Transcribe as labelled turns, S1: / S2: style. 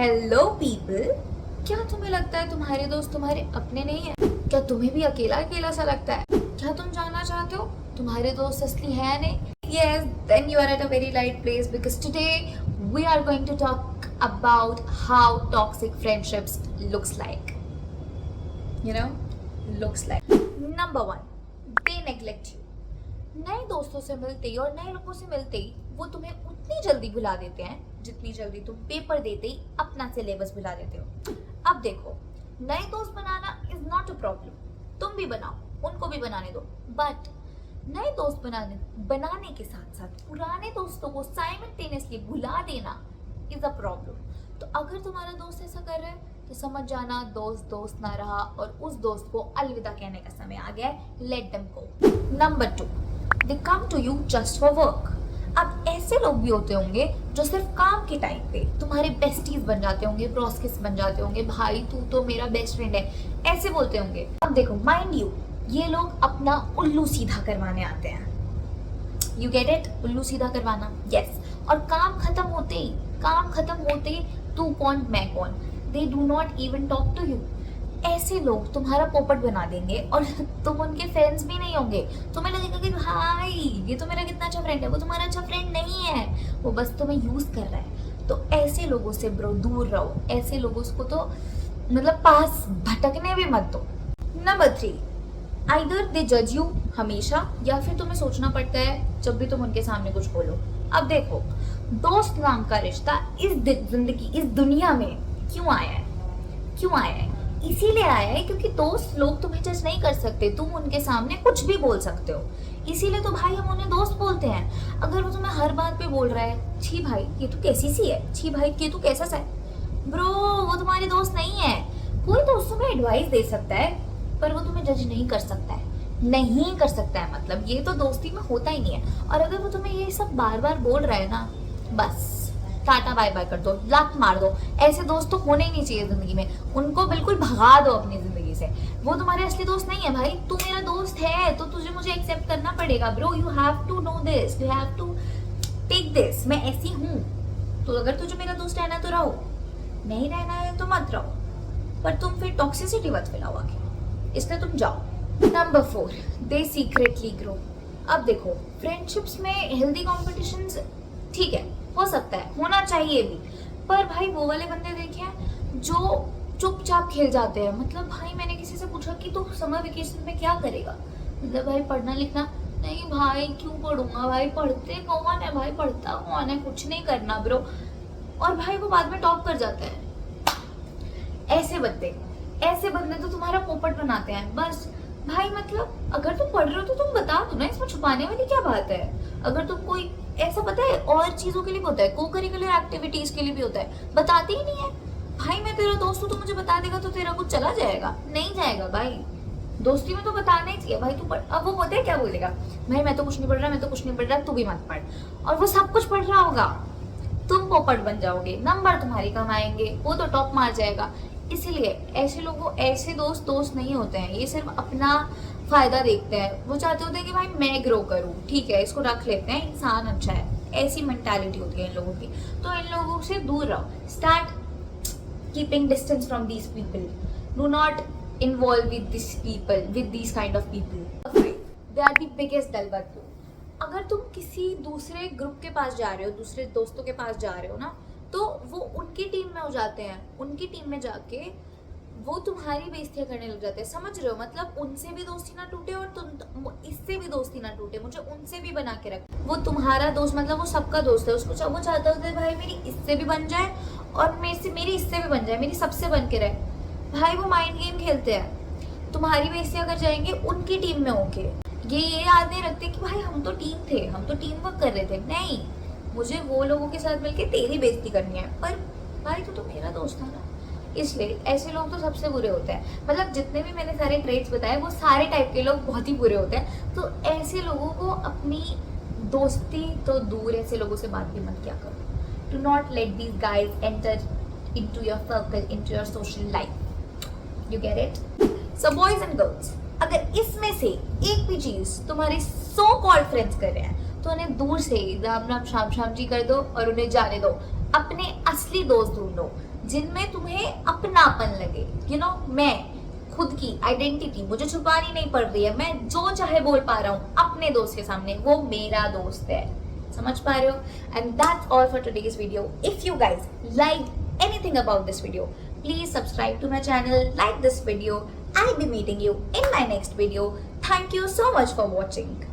S1: Hello people, क्या तुम्हें लगता है तुम्हारे दोस्त तुम्हारे अपने नहीं है? क्या तुम्हें भी अकेला अकेला सा लगता है? क्या तुम जानना चाहते हो तुम्हारे दोस्त असली है नहीं? Yes, then you are at a very right place because today we are going to talk about how toxic friendships looks like. You know, looks like. Number one, they neglect you. नए दोस्तों से मिलते ही और नए लोगों से मिलते ही वो तुम्हें उतनी जल्दी भुला देते हैं जितनी जल्दी तुम पेपर देते ही अपना सिलेबस भुला देते हो। अब देखो, नए दोस्त बनाना इज नॉट अ प्रॉब्लम, तुम भी बनाओ, उनको भी बनाने दो, बट नए दोस्त बनाने के साथ साथ पुराने दोस्तों को साइमल्टेनियसली भुला देना इज अ प्रॉब्लम। तो अगर तुम्हारा दोस्त ऐसा कर रहा है तो समझ जाना दोस्त दोस्त ना रहा और उस दोस्त को अलविदा कहने का समय आ गया है। Let them go. Number 2, they come to you just for work. अब ऐसे लोग भी होते होंगे जो सिर्फ काम के टाइम पे तुम्हारे बेस्टीज बन जाते होंगे, ब्रोस्किस बन जाते होंगे, भाई तू तो मेरा बेस्ट फ्रेंड है, ऐसे बोलते होंगे। अब देखो, माइंड यू, ये लोग अपना उल्लू सीधा करवाने आते हैं। You get it? उल्लू सीधा करवाना, यस। और काम खत्म होते ही तू कौन मैं कौन, they do not even talk to you. ऐसे लोग तुम्हारा पोपट बना देंगे और तुम उनके फ्रेंड्स भी नहीं होंगे। तुम्हें लगेगा कि भाई ये तो मेरा कितना अच्छा फ्रेंड है, वो तुम्हारा अच्छा फ्रेंड नहीं है, वो बस तुम्हें यूज कर रहा है। तो ऐसे लोगों से ब्रो दूर रहो, ऐसे लोगों को तो मतलब पास भटकने भी मत दो। नंबर 3, आइदर दे जज यू हमेशा, या फिर तुम्हें सोचना पड़ता है जब भी तुम उनके सामने कुछ बोलो। अब देखो, दोस्त नाम का रिश्ता इस जिंदगी, इस दुनिया में क्यों आया है? इसीलिए आया है क्योंकि दोस्त लोग तुम्हें जज नहीं कर सकते, तुम उनके सामने कुछ भी बोल सकते हो। इसीलिए तो भाई हम उन्हें दोस्त बोलते हैं। अगर वो तुम्हें हर बात पे बोल रहा है छी भाई ये तो कैसी सी है, छी भाई ये तो कैसा सा है, ब्रो वो तुम्हारी दोस्त नहीं है। कोई दोस्त तुम्हें एडवाइस दे सकता है पर वो तुम्हें जज नहीं कर सकता है, मतलब ये तो दोस्ती में होता ही नहीं है। और अगर वो तुम्हें ये सब बार बार बोल रहा है ना, बस टाटा बाय बाय कर दो, लात मार दो। ऐसे दोस्त तो होने ही नहीं चाहिए जिंदगी में, उनको बिल्कुल भगा दो अपनी जिंदगी से। वो तुम्हारे असली दोस्त नहीं है भाई, तू मेरा दोस्त है तो तुझे मुझे एक्सेप्ट करना पड़ेगा bro. You have to know this, you have to take this, मैं ऐसी हूँ। तो अगर तुझे मेरा दोस्त रहना है तो रहो, नहीं रहना है तो मत रहो, पर तुम फिर टॉक्सिसिटी मत फैलाओ आगे, इसलिए तुम जाओ। नंबर 4, दे सीक्रेटली ग्रो। अब देखो, फ्रेंडशिप्स में हेल्दी कॉम्पिटिशंस ठीक है, हो सकता है, होना चाहिए भी, पर भाई वो वाले बंदे देखे हैं जो चुपचाप खेल जाते हैं। मतलब भाई मैंने किसी से पूछा कि तू समर वेकेशन में क्या करेगा, मतलब भाई पढ़ना लिखना, नहीं भाई क्यों पढ़ूंगा भाई, पढ़ते कौन है भाई, पढ़ता कौन है, कुछ नहीं करना ब्रो। और भाई वो बाद में टॉप कर जाता है। ऐसे बंदे तो तुम्हारा पोपट बनाते हैं बस। भाई मतलब अगर तुम पढ़ रहे हो तो तुम बता दो ना, इसमें छुपाने वाली क्या बात है। अगर तुम कोई ऐसा पता है और चीजों के लिए भी होता है, को करिकुलर एक्टिविटीज के लिए भी होता है, बताते ही नहीं है। भाई मैं तेरा दोस्त हूँ, तू मुझे बता देगा तो तेरा कुछ चला जाएगा? नहीं जाएगा भाई, दोस्ती में तो बताना ही चाहिए भाई तू पढ़। अब वो पता है क्या बोलेगा, भाई मैं तो कुछ नहीं पढ़ रहा, तू भी मत पढ़। और वो सब कुछ पढ़ रहा होगा, तुम पोपट बन जाओगे, नंबर तुम्हारी कम आएंगे, वो तो टॉप मार जाएगा। इसीलिए ऐसे दोस्त नहीं होते हैं, ये सिर्फ अपना फायदा देखते हैं। वो चाहते होते हैं कि भाई मैं ग्रो करूं, ठीक है इसको रख लेते हैं, इंसान अच्छा है, ऐसी मेंटालिटी होती है इन लोगों की। तो इन लोगों से दूर रहो, start keeping distance from these people, do not involve with this kind of people, they are the biggest दलबदलू। अगर तुम किसी दूसरे ग्रुप के पास जा रहे हो, दूसरे दोस्तों के पास जा रहे हो ना, तो वो उनकी टीम में हो जाते हैं, उनकी टीम में जाके वो तुम्हारी बेइज्जती करने लग जाते हैं, समझ रहे हो? मतलब उनसे भी दोस्ती ना टूटे और तुम इससे भी दोस्ती ना टूटे, मुझे उनसे भी बना के रख। वो तुम्हारा दोस्त मतलब वो सबका दोस्त है, उसको वो चाहता है भाई मेरी इससे भी बन जाए और मेरी इससे भी बन जाए, मेरी सबसे बन के रहे। भाई वो माइंड गेम खेलते हैं, तुम्हारी बेइज्जती अगर जाएंगे उनकी टीम में होके, ये याद नहीं रखते कि भाई हम तो टीम थे, हम तो टीम वर्क कर रहे थे। नहीं, मुझे वो लोगों के साथ मिलके तेरी बेइज्जती करनी है, पर भाई तू तो मेरा दोस्त था ना। इसलिए ऐसे लोग तो सबसे बुरे होते हैं। मतलब जितने भी मैंने सारे ट्रेट्स बताए वो सारे टाइप के लोग बहुत ही बुरे होते हैं। तो ऐसे लोगों को अपनी दोस्ती तो दूर, ऐसे लोगों से बात भी मत किया करो। Do not let these guys enter into your circle, into your social life. You get it? So boys and girls, अगर इसमें से एक भी चीज तुम्हारे सो कॉल्ड फ्रेंड्स कर रहे हैं तो उन्हें दूर से राम राम शाम शाम जी कर दो और उन्हें जाने दो। अपने असली दोस्त ढूंढो, जिनमें तुम्हें अपनापन लगे। मैं खुद की आइडेंटिटी मुझे छुपानी नहीं पड़ रही है, मैं जो चाहे बोल पा रहा हूँ अपने दोस्त के सामने, वो मेरा दोस्त है। समझ पा रहे हो? And that's all for today's video. If you guys like anything about this video, please subscribe to my channel, like this video. I'll be meeting you in my next video. Thank you so much for watching.